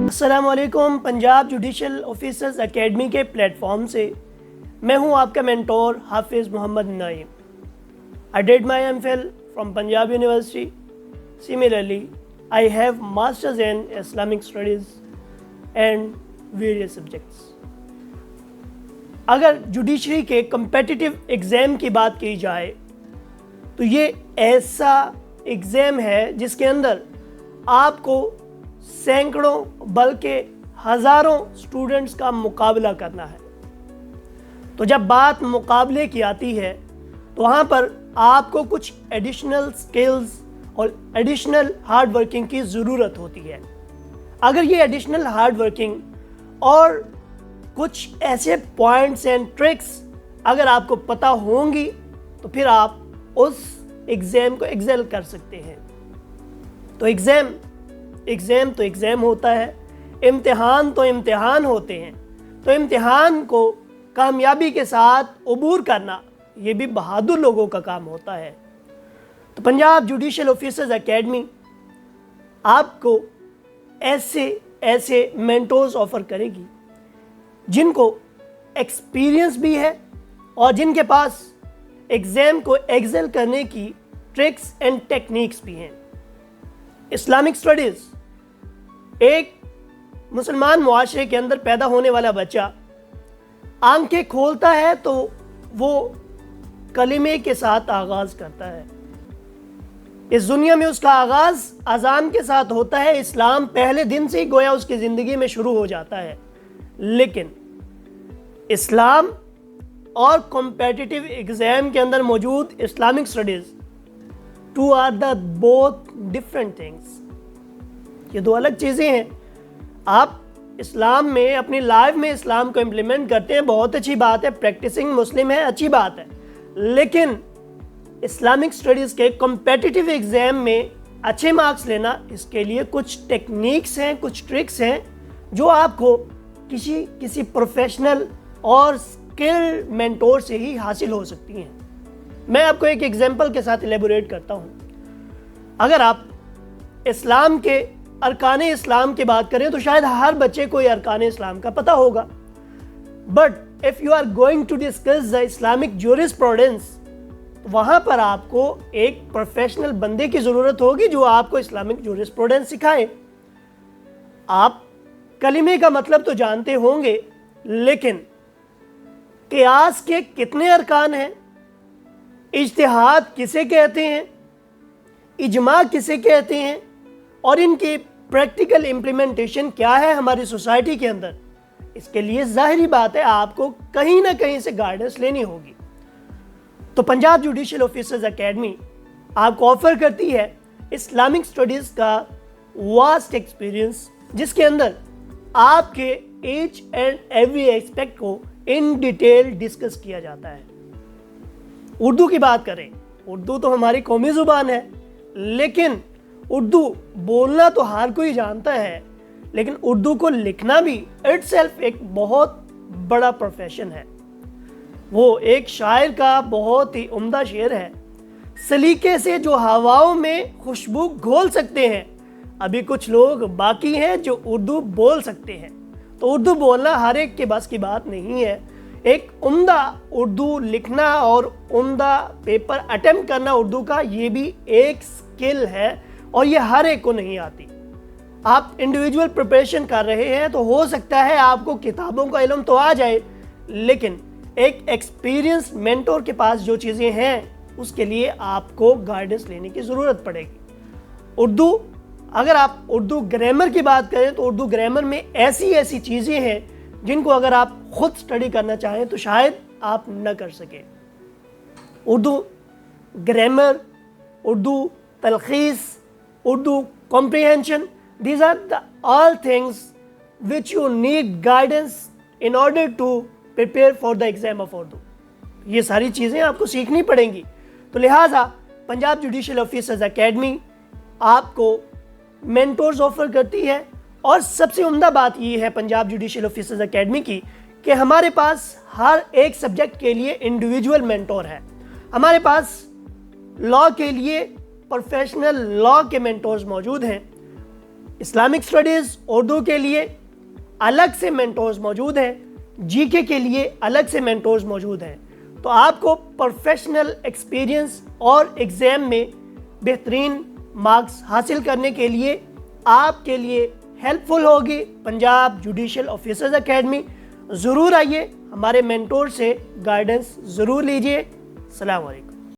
السلام علیکم. Punjab judicial officers academy کے پلیٹ فارم سے میں ہوں آپ کا مینٹور حافظ محمد نعیم. I did my MPhil from Punjab University. Similarly, I have Masters in Islamic Studies and various subjects. اگر جوڈیشری کے کمپیٹیٹیو ایگزام کی بات کی جائے تو یہ ایسا ایگزام ہے جس کے اندر آپ کو سینکڑوں بلکہ ہزاروں اسٹوڈنٹس کا مقابلہ کرنا ہے. تو جب بات مقابلے کی آتی ہے تو وہاں پر آپ کو کچھ ایڈیشنل سکلز اور ایڈیشنل ہارڈ ورکنگ کی ضرورت ہوتی ہے. اگر یہ ایڈیشنل ہارڈ ورکنگ اور کچھ ایسے پوائنٹس اینڈ ٹرکس اگر آپ کو پتہ ہوں گی تو پھر آپ اس ایگزام کو ایکسل کر سکتے ہیں. تو ایگزام ہوتا ہے, امتحان تو امتحان ہوتے ہیں. تو امتحان کو کامیابی کے ساتھ عبور کرنا یہ بھی بہادر لوگوں کا کام ہوتا ہے. تو پنجاب جوڈیشل آفیسرز اکیڈمی آپ کو ایسے مینٹورز آفر کرے گی جن کو ایکسپیرینس بھی ہے اور جن کے پاس ایگزام کو ایکسل کرنے کی ٹرکس اینڈ ٹیکنیکس بھی ہیں. اسلامک اسٹڈیز ایک مسلمان معاشرے کے اندر پیدا ہونے والا بچہ آنکھیں کھولتا ہے تو وہ کلمے کے ساتھ آغاز کرتا ہے. اس دنیا میں اس کا آغاز اذان کے ساتھ ہوتا ہے. اسلام پہلے دن سے ہی گویا اس کی زندگی میں شروع ہو جاتا ہے. لیکن اسلام اور کمپیٹیٹیو ایگزام کے اندر موجود Islamic studies two are the both different things. یہ دو الگ چیزیں ہیں. آپ اسلام میں اپنی لائف میں اسلام کو امپلیمنٹ کرتے ہیں, بہت اچھی بات ہے, پریکٹسنگ مسلم ہے, اچھی بات ہے. لیکن اسلامک اسٹڈیز کے کمپیٹیٹیو ایگزام میں اچھے مارکس لینا, اس کے لیے کچھ ٹیکنیکس ہیں, کچھ ٹرکس ہیں جو آپ کو کسی پروفیشنل اور اسکل مینٹور سے ہی حاصل ہو سکتی ہیں. میں آپ کو ایک ایگزامپل کے ساتھ ایلیبوریٹ کرتا ہوں. اگر آپ اسلام کے ارکان اسلام کی بات کریں تو شاید ہر بچے کو یہ ارکان اسلام کا پتہ ہوگا. But if you are going to discuss the Islamic jurisprudence وہاں پر آپ کو ایک پروفیشنل بندے کی ضرورت ہوگی جو آپ کو اسلامک جورسپروڈنس سکھائے. آپ کلمے کا مطلب تو جانتے ہوں گے, لیکن قیاس کے کتنے ارکان ہیں, اجتہاد کسے کہتے ہیں, اجماع کسے کہتے ہیں, اور ان کی پریکٹیکل امپلیمنٹیشن کیا ہے ہماری سوسائٹی کے اندر, اس کے لیے ظاہری بات ہے آپ کو کہیں نہ کہیں سے گائیڈنس لینی ہوگی. تو پنجاب جوڈیشل آفیسرز اکیڈمی آپ کو آفر کرتی ہے اسلامک اسٹڈیز کا واسٹ ایکسپیرینس, جس کے اندر آپ کے ایچ اینڈ ایوری ایسپیکٹ کو ان ڈیٹیل ڈسکس کیا جاتا ہے. اردو کی بات کریں, اردو تو ہماری قومی زبان ہے, لیکن اردو بولنا تو ہر کوئی جانتا ہے, لیکن اردو کو لکھنا بھی اٹ سیلف ایک بہت بڑا پروفیشن ہے. وہ ایک شاعر کا بہت ہی عمدہ شعر ہے, سلیقے سے جو ہواؤں میں خوشبو گھول سکتے ہیں, ابھی کچھ لوگ باقی ہیں جو اردو بول سکتے ہیں. تو اردو بولنا ہر ایک کے بس کی بات نہیں ہے. ایک عمدہ اردو لکھنا اور عمدہ پیپر اٹیمپٹ کرنا اردو کا, یہ بھی ایک سکل ہے اور یہ ہر ایک کو نہیں آتی. آپ انڈیویجول پریپریشن کر رہے ہیں تو ہو سکتا ہے آپ کو کتابوں کا علم تو آ جائے, لیکن ایک ایکسپیرینس مینٹور کے پاس جو چیزیں ہیں اس کے لیے آپ کو گائیڈنس لینے کی ضرورت پڑے گی. اردو, اگر آپ اردو گرامر کی بات کریں تو اردو گرامر میں ایسی چیزیں ہیں جن کو اگر آپ خود اسٹڈی کرنا چاہیں تو شاید آپ نہ کر سکیں. اردو گرامر, اردو تلخیص, Urdu comprehension, these are the all things which you need guidance in order to prepare for the exam of Urdu. یہ ساری چیزیں آپ کو سیکھنی پڑیں گی. تو لہٰذا پنجاب جوڈیشل آفیسرز اکیڈمی آپ کو مینٹورز آفر کرتی ہے, اور سب سے عمدہ بات یہ ہے پنجاب جوڈیشل آفیسرز اکیڈمی کی کہ ہمارے پاس ہر ایک سبجیکٹ کے لیے انڈیویجول مینٹور ہے. ہمارے پاس لاء کے لیے پروفیشنل لاء کے مینٹورز موجود ہیں, اسلامک اسٹڈیز اردو کے لیے الگ سے مینٹورز موجود ہیں، جی کے لیے الگ سے مینٹورز موجود ہیں. تو آپ کو پروفیشنل ایکسپیرینس اور ایگزام میں بہترین مارکس حاصل کرنے کے لیے آپ کے لیے ہیلپ فل ہوگی پنجاب جوڈیشل آفیسرز اکیڈمی. ضرور آئیے، ہمارے مینٹور سے گائیڈنس ضرور لیجئے. السلام علیکم.